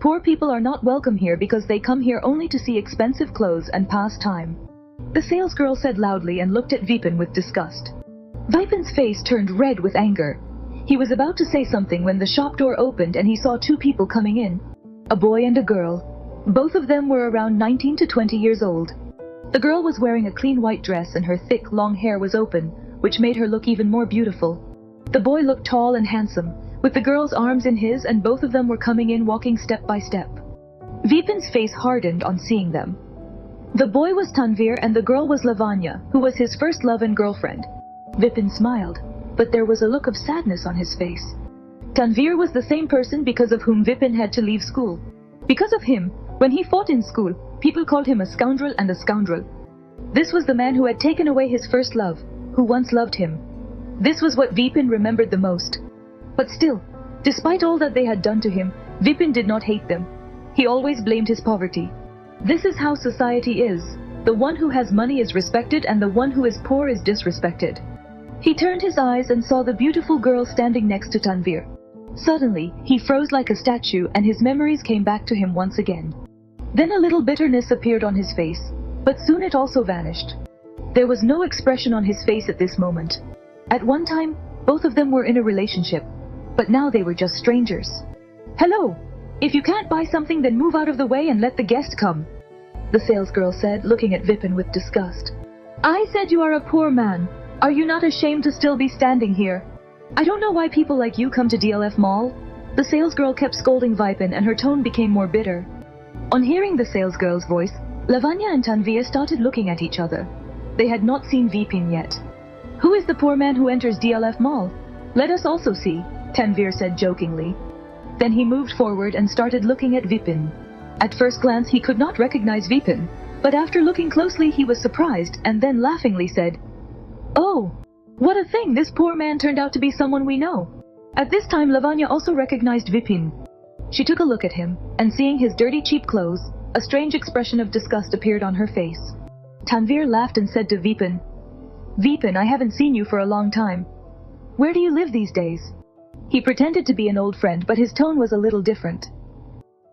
Poor people are not welcome here because they come here only to see expensive clothes and pass time. The salesgirl said loudly and looked at Vipin with disgust. Vipin's face turned red with anger. He was about to say something when the shop door opened and he saw two people coming in. A boy and a girl. Both of them were around 19 to 20 years old. The girl was wearing a clean white dress and her thick, long hair was open, which made her look even more beautiful. The boy looked tall and handsome, with the girl's arms in his, and both of them were coming in walking step by step. Vipin's face hardened on seeing them. The boy was Tanvir and the girl was Lavanya, who was his first love and girlfriend. Vipin smiled, but there was a look of sadness on his face. Tanvir was the same person because of whom Vipin had to leave school. Because of him, when he fought in school, people called him a scoundrel and a scoundrel. This was the man who had taken away his first love, who once loved him. This was what Vipin remembered the most. But still, despite all that they had done to him, Vipin did not hate them. He always blamed his poverty. This is how society is. The one who has money is respected and the one who is poor is disrespected. He turned his eyes and saw the beautiful girl standing next to Tanvir. Suddenly, he froze like a statue and his memories came back to him once again. Then a little bitterness appeared on his face, but soon it also vanished. There was no expression on his face at this moment. At one time, both of them were in a relationship, but now they were just strangers. "Hello! If you can't buy something, then move out of the way and let the guest come," the salesgirl said, looking at Vipin with disgust. "I said you are a poor man. Are you not ashamed to still be standing here? I don't know why people like you come to DLF Mall." The salesgirl kept scolding Vipin and her tone became more bitter. On hearing the salesgirl's voice, Lavanya and Tanvir started looking at each other. They had not seen Vipin yet. "Who is the poor man who enters DLF Mall? Let us also see," Tanvir said jokingly. Then he moved forward and started looking at Vipin. At first glance he could not recognize Vipin, but after looking closely he was surprised and then laughingly said, "Oh, what a thing, this poor man turned out to be someone we know." At this time Lavanya also recognized Vipin. She took a look at him, and seeing his dirty cheap clothes, a strange expression of disgust appeared on her face. Tanvir laughed and said to Vipin, "Vipin, I haven't seen you for a long time. Where do you live these days?" He pretended to be an old friend, but his tone was a little different.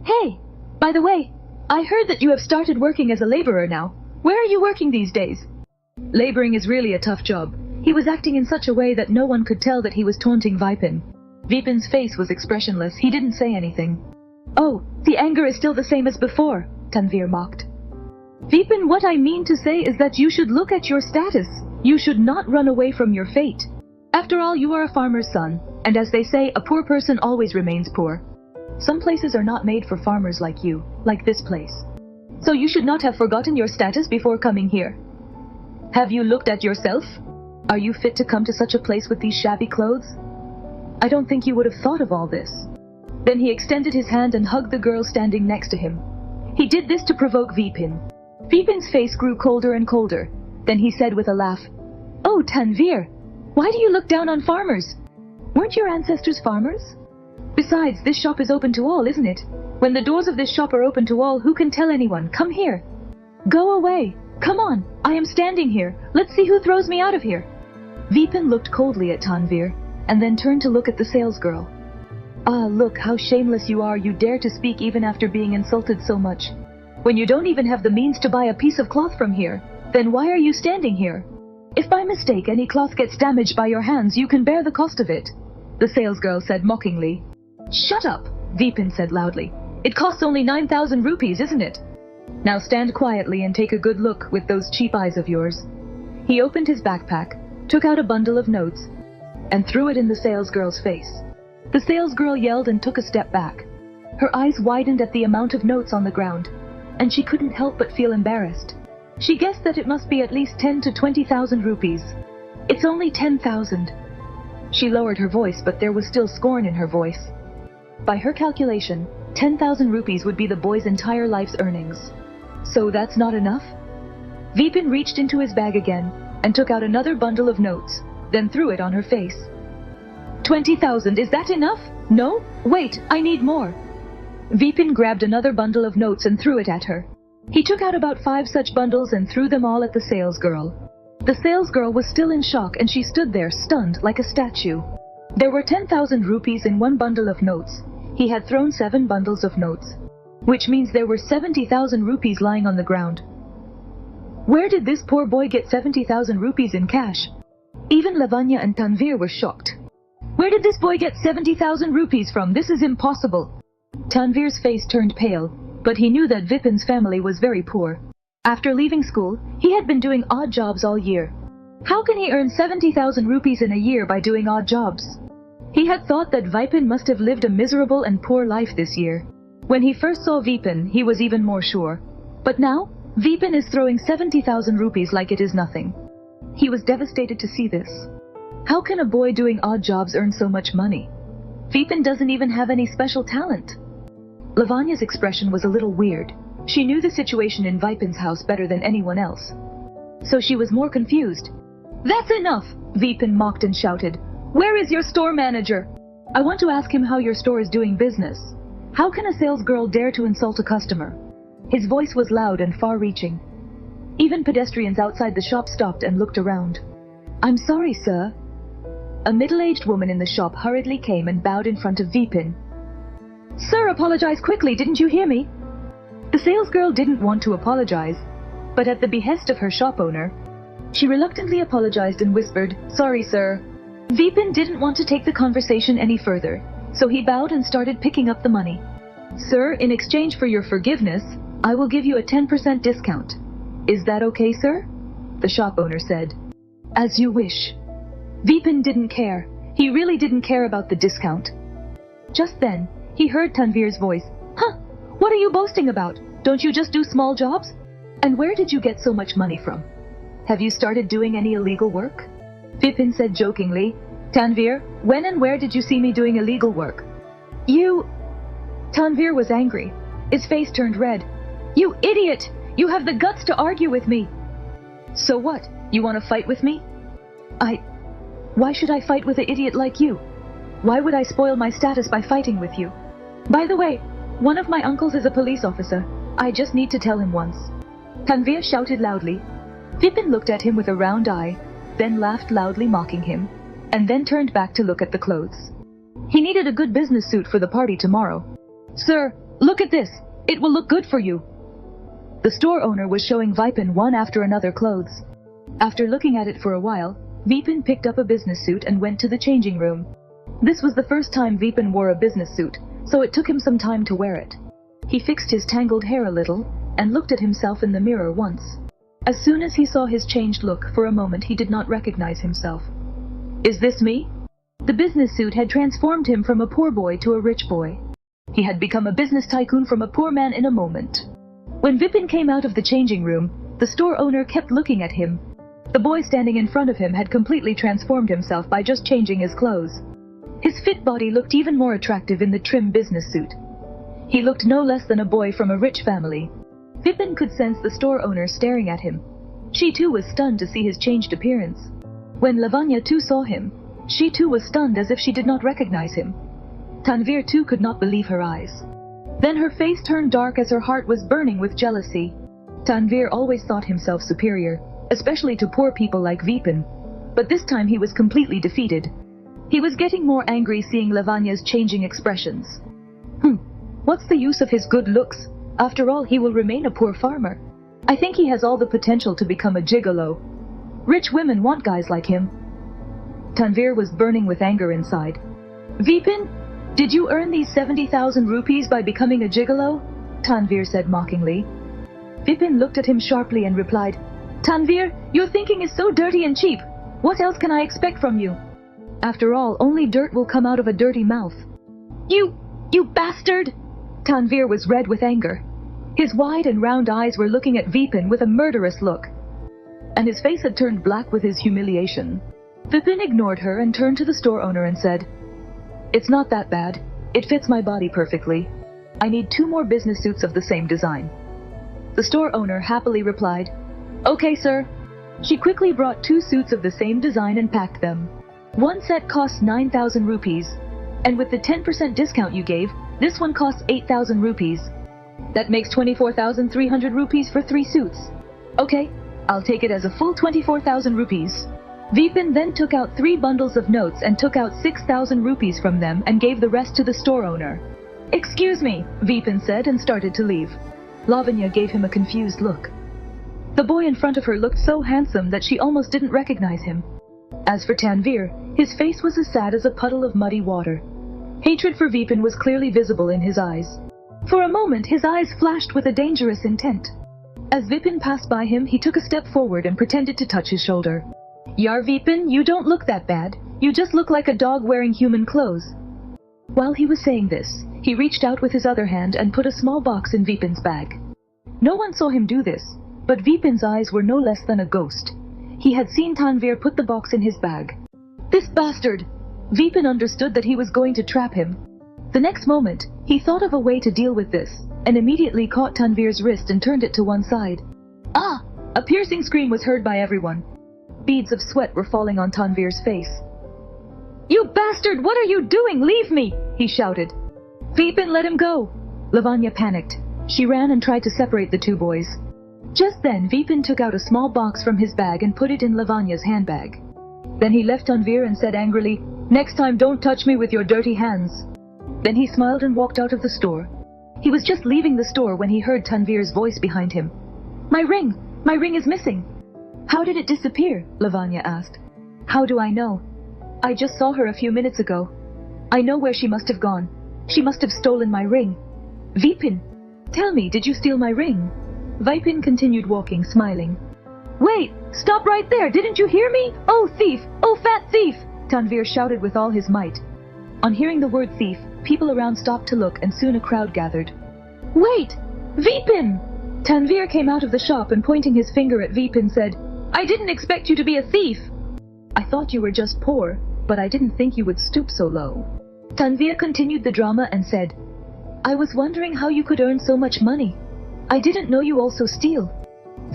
"Hey, by the way, I heard that you have started working as a laborer now. Where are you working these days?" Laboring is really a tough job. He was acting in such a way that no one could tell that he was taunting Vipin. Vipin's face was expressionless. He didn't say anything. "Oh, the anger is still the same as before," Tanvir mocked. "Vipin, what I mean to say is that you should look at your status. You should not run away from your fate. After all, you are a farmer's son, and as they say, a poor person always remains poor. Some places are not made for farmers like you, like this place. So you should not have forgotten your status before coming here. Have you looked at yourself? Are you fit to come to such a place with these shabby clothes? I don't think you would have thought of all this." Then he extended his hand and hugged the girl standing next to him. He did this to provoke Vipin. Vipin's face grew colder and colder. Then he said with a laugh, "Oh, Tanvir, why do you look down on farmers? Weren't your ancestors farmers? Besides, this shop is open to all, isn't it? When the doors of this shop are open to all, who can tell anyone? Come here. Go away. Come on, I am standing here. Let's see who throws me out of here." Vipin looked coldly at Tanvir, and then turned to look at the salesgirl. "Ah, look, how shameless you are. You dare to speak even after being insulted so much. When you don't even have the means to buy a piece of cloth from here, then why are you standing here? If by mistake any cloth gets damaged by your hands, you can bear the cost of it," the salesgirl said mockingly. "Shut up," Vipin said loudly. "It costs only 9,000 rupees, isn't it? Now stand quietly and take a good look with those cheap eyes of yours." He opened his backpack, took out a bundle of notes, and threw it in the salesgirl's face. The salesgirl yelled and took a step back. Her eyes widened at the amount of notes on the ground, and she couldn't help but feel embarrassed. She guessed that it must be at least 10 to 20,000 rupees. "It's only 10,000. She lowered her voice, but there was still scorn in her voice. By her calculation, 10,000 rupees would be the boy's entire life's earnings. So that's not enough? Vipin reached into his bag again and took out another bundle of notes, then threw it on her face. 20,000, is that enough? No? Wait, I need more. Vipin grabbed another bundle of notes and threw it at her. He took out about 5 such bundles and threw them all at the salesgirl. The salesgirl was still in shock and she stood there stunned like a statue. There were 10,000 rupees in one bundle of notes. He had thrown 7 bundles of notes, which means there were 70,000 rupees lying on the ground. Where did this poor boy get 70,000 rupees in cash? Even Lavanya and Tanvir were shocked. Where did this boy get 70,000 rupees from? This is impossible. Tanvir's face turned pale, but he knew that Vipin's family was very poor. After leaving school, he had been doing odd jobs all year. How can he earn 70,000 rupees in a year by doing odd jobs? He had thought that Vipin must have lived a miserable and poor life this year. When he first saw Vipin, he was even more sure. But now, Vipin is throwing 70,000 rupees like it is nothing. He was devastated to see this. How can a boy doing odd jobs earn so much money? Vipin doesn't even have any special talent. Lavanya's expression was a little weird. She knew the situation in Vipin's house better than anyone else. So she was more confused. That's enough! Vipin mocked and shouted. Where is your store manager? I want to ask him how your store is doing business. How can a sales girl dare to insult a customer? His voice was loud and far-reaching. Even pedestrians outside the shop stopped and looked around. I'm sorry, sir. A middle-aged woman in the shop hurriedly came and bowed in front of Vipin. Sir, apologize quickly, didn't you hear me? The salesgirl didn't want to apologize, but at the behest of her shop owner, she reluctantly apologized and whispered, Sorry, sir. Vipin didn't want to take the conversation any further, so he bowed and started picking up the money. Sir, in exchange for your forgiveness, I will give you a 10% discount. Is that okay, sir? The shop owner said. As you wish. Vipin didn't care. He really didn't care about the discount. Just then, he heard Tanvir's voice. Huh, what are you boasting about? Don't you just do small jobs? And where did you get so much money from? Have you started doing any illegal work? Vipin said jokingly, Tanvir, when and where did you see me doing illegal work? You... Tanvir was angry. His face turned red. You idiot! You have the guts to argue with me! So what? You want to fight with me? Why should I fight with an idiot like you? Why would I spoil my status by fighting with you? By the way, one of my uncles is a police officer. I just need to tell him once. Tanvir shouted loudly. Vipin looked at him with a round eye, then laughed loudly mocking him, and then turned back to look at the clothes. He needed a good business suit for the party tomorrow. Sir, look at this. It will look good for you. The store owner was showing Vipin one after another clothes. After looking at it for a while, Vipin picked up a business suit and went to the changing room. This was the first time Vipin wore a business suit, so it took him some time to wear it. He fixed his tangled hair a little and looked at himself in the mirror once. As soon as he saw his changed look, for a moment he did not recognize himself. Is this me? The business suit had transformed him from a poor boy to a rich boy. He had become a business tycoon from a poor man in a moment. When Vipin came out of the changing room, the store owner kept looking at him. The boy standing in front of him had completely transformed himself by just changing his clothes. His fit body looked even more attractive in the trim business suit. He looked no less than a boy from a rich family. Vipin could sense the store owner staring at him. She too was stunned to see his changed appearance. When Lavanya too saw him, she too was stunned as if she did not recognize him. Tanvir too could not believe her eyes. Then her face turned dark as her heart was burning with jealousy. Tanvir always thought himself superior, especially to poor people like Vipin. But this time he was completely defeated. He was getting more angry seeing Lavanya's changing expressions. What's the use of his good looks? After all, he will remain a poor farmer. I think he has all the potential to become a gigolo. Rich women want guys like him. Tanvir was burning with anger inside. Vipin, did you earn these 70,000 rupees by becoming a gigolo? Tanvir said mockingly. Vipin looked at him sharply and replied, Tanvir, your thinking is so dirty and cheap. What else can I expect from you? After all, only dirt will come out of a dirty mouth. You bastard! Tanvir was red with anger. His wide and round eyes were looking at Vipin with a murderous look, and his face had turned black with his humiliation. Vipin ignored her and turned to the store owner and said, It's not that bad. It fits my body perfectly. I need 2 more business suits of the same design. The store owner happily replied, Okay, sir. She quickly brought 2 suits of the same design and packed them. One set cost 9,000 rupees, and with the 10% discount you gave, this one costs 8,000 rupees. That makes 24,300 rupees for 3 suits. Okay, I'll take it as a full 24,000 rupees. Vipin then took out 3 bundles of notes and took out 6,000 rupees from them and gave the rest to the store owner. Excuse me, Vipin said and started to leave. Lavanya gave him a confused look. The boy in front of her looked so handsome that she almost didn't recognize him. As for Tanvir, his face was as sad as a puddle of muddy water. Hatred for Vipin was clearly visible in his eyes. For a moment, his eyes flashed with a dangerous intent. As Vipin passed by him, he took a step forward and pretended to touch his shoulder. Yar Vipin, you don't look that bad. You just look like a dog wearing human clothes. While he was saying this, he reached out with his other hand and put a small box in Vipin's bag. No one saw him do this, but Vipin's eyes were no less than a ghost. He had seen Tanvir put the box in his bag. This bastard! Vipin understood that he was going to trap him. The next moment, he thought of a way to deal with this, and immediately caught Tanvir's wrist and turned it to one side. Ah! A piercing scream was heard by everyone. Beads of sweat were falling on Tanvir's face. You bastard! What are you doing? Leave me! He shouted. Vipin, let him go! Lavanya panicked. She ran and tried to separate the two boys. Just then, Vipin took out a small box from his bag and put it in Lavanya's handbag. Then he left Tanvir and said angrily, Next time don't touch me with your dirty hands. Then he smiled and walked out of the store. He was just leaving the store when he heard Tanvir's voice behind him. My ring! My ring is missing! How did it disappear? Lavanya asked. How do I know? I just saw her a few minutes ago. I know where she must have gone. She must have stolen my ring. Vipin, tell me, did you steal my ring? Vipin continued walking, smiling. Wait! Stop right there! Didn't you hear me? Oh, thief! Oh, fat thief! Tanvir shouted with all his might. On hearing the word thief, people around stopped to look and soon a crowd gathered. Wait! Vipin! Tanvir came out of the shop and pointing his finger at Vipin said, I didn't expect you to be a thief! I thought you were just poor, but I didn't think you would stoop so low. Tanvir continued the drama and said, I was wondering how you could earn so much money. I didn't know you also steal.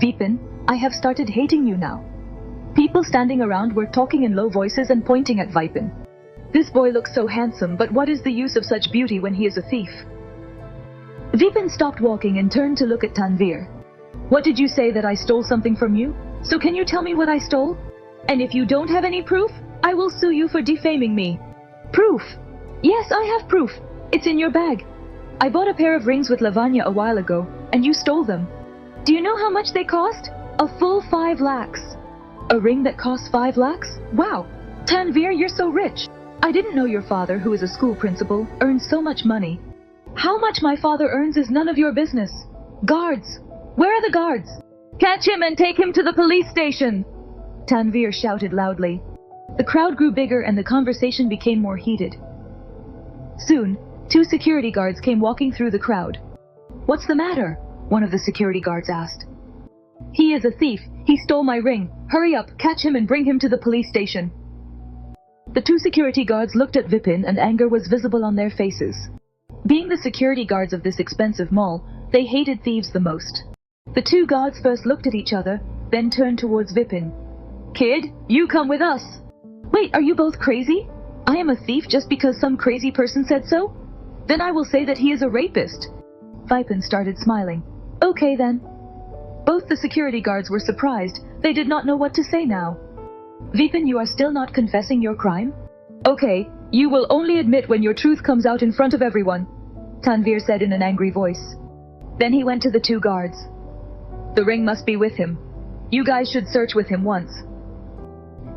Vipin, I have started hating you now. People standing around were talking in low voices and pointing at Vipin. This boy looks so handsome, but what is the use of such beauty when he is a thief? Vipin stopped walking and turned to look at Tanvir. What did you say, that I stole something from you? So can you tell me what I stole? And if you don't have any proof, I will sue you for defaming me. Proof? Yes, I have proof. It's in your bag. I bought a pair of rings with Lavanya a while ago, and you stole them. Do you know how much they cost? A full 5 lakhs. A ring that costs 5 lakhs? Wow! Tanvir, you're so rich. I didn't know your father, who is a school principal, earns so much money. How much my father earns is none of your business. Guards! Where are the guards? Catch him and take him to the police station! Tanvir shouted loudly. The crowd grew bigger and the conversation became more heated. Soon, 2 security guards came walking through the crowd. What's the matter? One of the security guards asked. He is a thief. He stole my ring. Hurry up, catch him and bring him to the police station. The 2 security guards looked at Vipin and anger was visible on their faces. Being the security guards of this expensive mall, they hated thieves the most. The 2 guards first looked at each other, then turned towards Vipin. Kid, you come with us. Wait, are you both crazy? I am a thief just because some crazy person said so? Then I will say that he is a rapist. Vipin started smiling. Okay then. Both the security guards were surprised. They did not know what to say now. Vipin, you are still not confessing your crime? Okay, you will only admit when your truth comes out in front of everyone, Tanvir said in an angry voice. Then he went to the 2 guards. The ring must be with him. You guys should search with him once.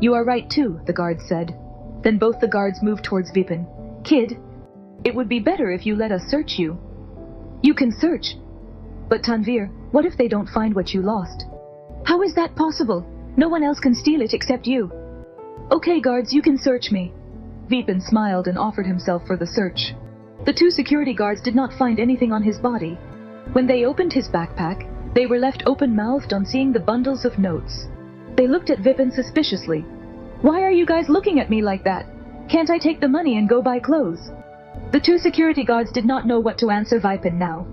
You are right too, the guards said. Then both the guards moved towards Vipin. Kid, it would be better if you let us search you. You can search. But Tanvir, what if they don't find what you lost? How is that possible? No one else can steal it except you. Okay guards, you can search me. Vipin smiled and offered himself for the search. The 2 security guards did not find anything on his body. When they opened his backpack, they were left open-mouthed on seeing the bundles of notes. They looked at Vipin suspiciously. Why are you guys looking at me like that? Can't I take the money and go buy clothes? The 2 security guards did not know what to answer Vipin now.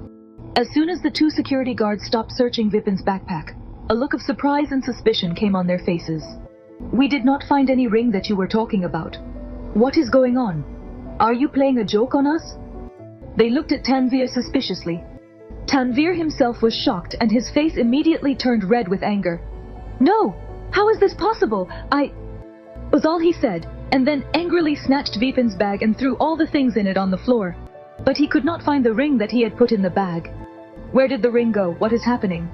As soon as the 2 security guards stopped searching Vipin's backpack, a look of surprise and suspicion came on their faces. We did not find any ring that you were talking about. What is going on? Are you playing a joke on us? They looked at Tanvir suspiciously. Tanvir himself was shocked and his face immediately turned red with anger. No! How is this possible? Was all he said, and then angrily snatched Vipin's bag and threw all the things in it on the floor. But he could not find the ring that he had put in the bag. Where did the ring go? What is happening?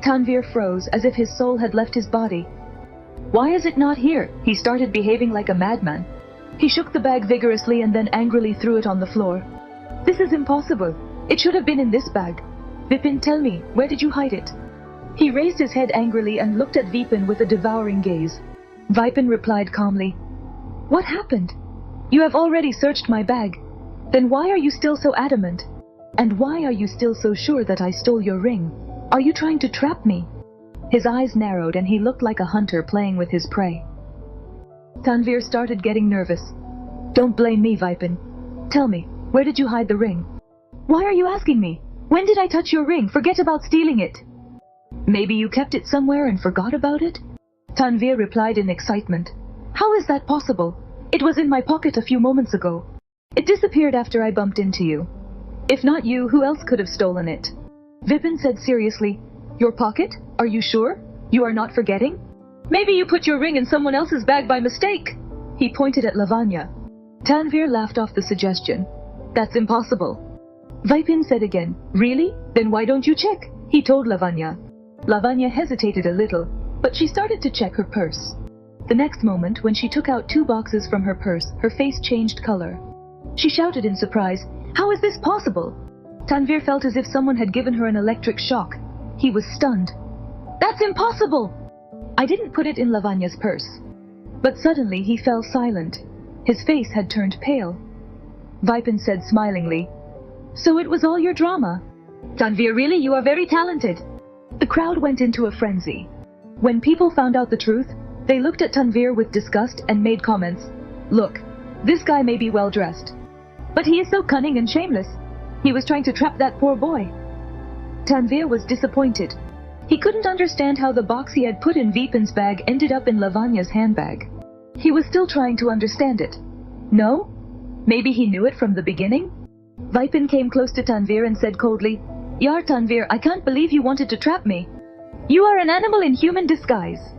Tanvir froze as if his soul had left his body. Why is it not here? He started behaving like a madman. He shook the bag vigorously and then angrily threw it on the floor. This is impossible. It should have been in this bag. Vipin, tell me, where did you hide it? He raised his head angrily and looked at Vipin with a devouring gaze. Vipin replied calmly, What happened? You have already searched my bag. Then why are you still so adamant? And why are you still so sure that I stole your ring? Are you trying to trap me? His eyes narrowed and he looked like a hunter playing with his prey. Tanvir started getting nervous. Don't blame me, Vipin. Tell me, where did you hide the ring? Why are you asking me? When did I touch your ring? Forget about stealing it. Maybe you kept it somewhere and forgot about it? Tanvir replied in excitement. How is that possible? It was in my pocket a few moments ago. It disappeared after I bumped into you. If not you, who else could have stolen it? Vipin said seriously, Your pocket? Are you sure? You are not forgetting? Maybe you put your ring in someone else's bag by mistake. He pointed at Lavanya. Tanvir laughed off the suggestion. That's impossible. Vipin said again, Really? Then why don't you check? He told Lavanya. Lavanya hesitated a little, but she started to check her purse. The next moment, when she took out 2 boxes from her purse, her face changed color. She shouted in surprise, How is this possible? Tanvir felt as if someone had given her an electric shock. He was stunned. That's impossible! I didn't put it in Lavanya's purse. But suddenly he fell silent. His face had turned pale. Vipin said smilingly, So it was all your drama? Tanvir, really? You are very talented. The crowd went into a frenzy. When people found out the truth, they looked at Tanvir with disgust and made comments. Look, this guy may be well dressed, but he is so cunning and shameless. He was trying to trap that poor boy. Tanvir was disappointed. He couldn't understand how the box he had put in Vipin's bag ended up in Lavanya's handbag. He was still trying to understand it. No? Maybe he knew it from the beginning? Vipin came close to Tanvir and said coldly, Yar Tanvir, I can't believe you wanted to trap me. You are an animal in human disguise.